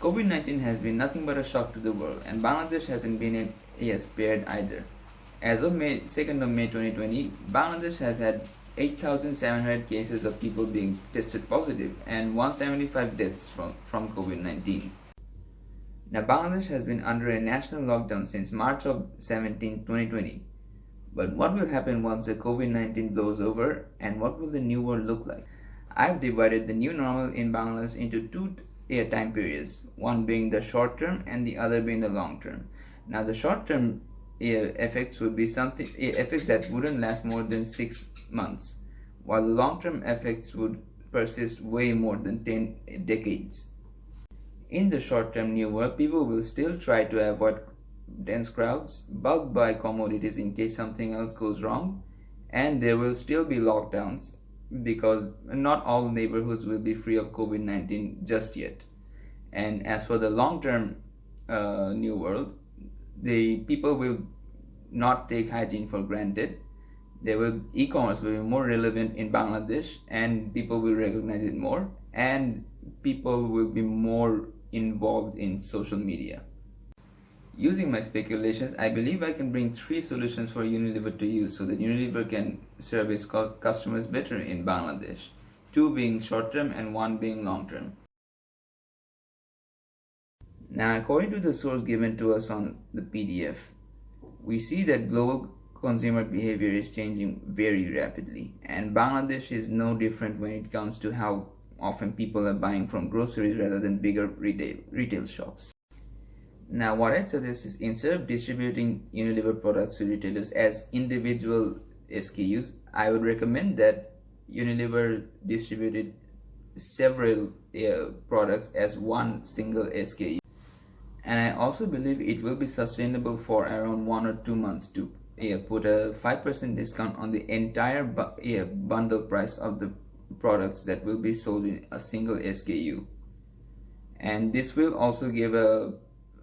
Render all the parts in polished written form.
COVID-19 has been nothing but a shock to the world, and Bangladesh hasn't been spared either. As of May 2nd of May 2020, Bangladesh has had 8,700 cases of people being tested positive and 175 deaths from COVID-19. Now, Bangladesh has been under a national lockdown since March of 17, 2020. But what will happen once the COVID-19 blows over, and what will the new world look like? I've divided the new normal in Bangladesh into two time periods, one being the short term and the other being the long term. Now, the short term effects would be effects that wouldn't last more than 6 months, while the long term effects would persist way more than 10 decades. In the short-term new world, people will still try to avoid dense crowds, bulk buy commodities in case something else goes wrong, and there will still be lockdowns because not all neighborhoods will be free of COVID-19 just yet. And as for the long-term new world, the people will not take hygiene for granted. E-commerce will be more relevant in Bangladesh, and people will recognize it more, and people will be more involved in social media. Using my speculations, I believe I can bring 3 solutions for Unilever to use so that Unilever can serve its customers better in Bangladesh, 2 being short-term and 1 being long-term. Now, according to the source given to us on the PDF, we see that global consumer behavior is changing very rapidly, and Bangladesh is no different when it comes to how often people are buying from groceries rather than bigger retail shops. Now, what I suggest is, instead of distributing Unilever products to retailers as individual SKUs, I would recommend that Unilever distributed several products as one single SKU. And I also believe it will be sustainable for around 1 or 2 months to put a 5% discount on the entire bundle price of the products that will be sold in a single SKU. And this will also give a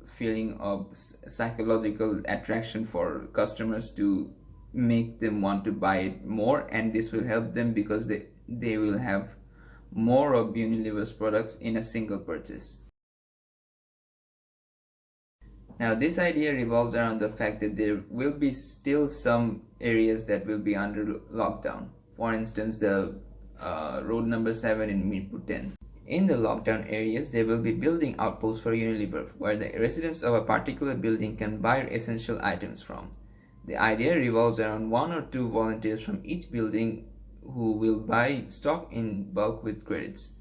feeling of psychological attraction for customers to make them want to buy it more, and this will help them because they will have more of Unilever's products in a single purchase. Now, this idea revolves around the fact that there will be still some areas that will be under lockdown. For instance, the road number 7 in Mirpur 10. In the lockdown areas, there will be building outposts for Unilever, where the residents of a particular building can buy essential items from. The idea revolves around 1 or 2 volunteers from each building who will buy stock in bulk with credits.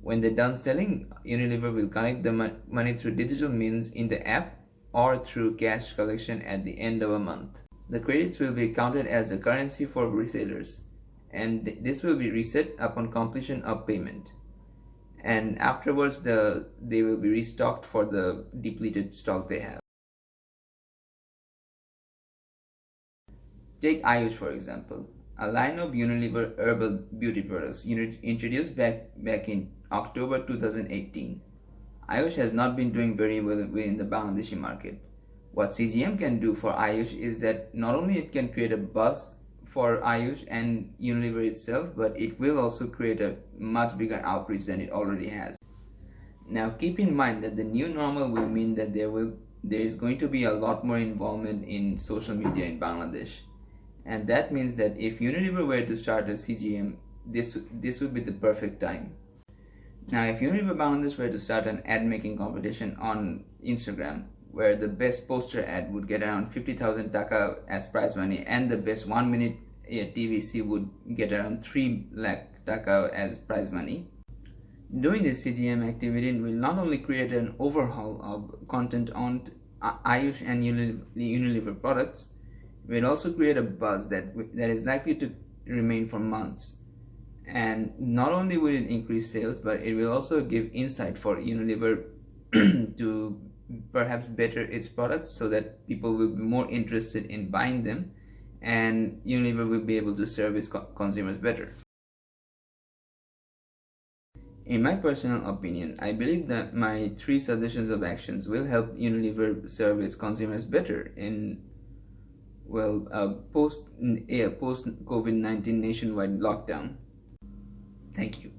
When they're done selling, Unilever will collect the money through digital means in the app or through cash collection at the end of a month. The credits will be counted as the currency for resellers, and this will be reset upon completion of payment. And afterwards, they will be restocked for the depleted stock they have. Take Ayush for example, a line of Unilever herbal beauty products introduced back in October 2018. Ayush has not been doing very well in the Bangladeshi market. What CGM can do for Ayush is that not only it can create a buzz for Ayush and Unilever itself, but it will also create a much bigger outreach than it already has. Now, keep in mind that the new normal will mean that there is going to be a lot more involvement in social media in Bangladesh, and that means that if Unilever were to start a CGM, this would be the perfect time. Now, if Unilever Bangladesh were to start an ad making competition on Instagram, where the best poster ad would get around 50,000 taka as prize money, and the best 1-minute TVC would get around 3 lakh taka as prize money. Doing this CGM activity will not only create an overhaul of content on Ayush and Unilever products, it will also create a buzz that is likely to remain for months. And not only will it increase sales, but it will also give insight for Unilever to perhaps better its products so that people will be more interested in buying them, and Unilever will be able to serve its consumers better. In my personal opinion, I believe that my 3 suggestions of actions will help Unilever serve its consumers better in post COVID-19 nationwide lockdown. Thank you.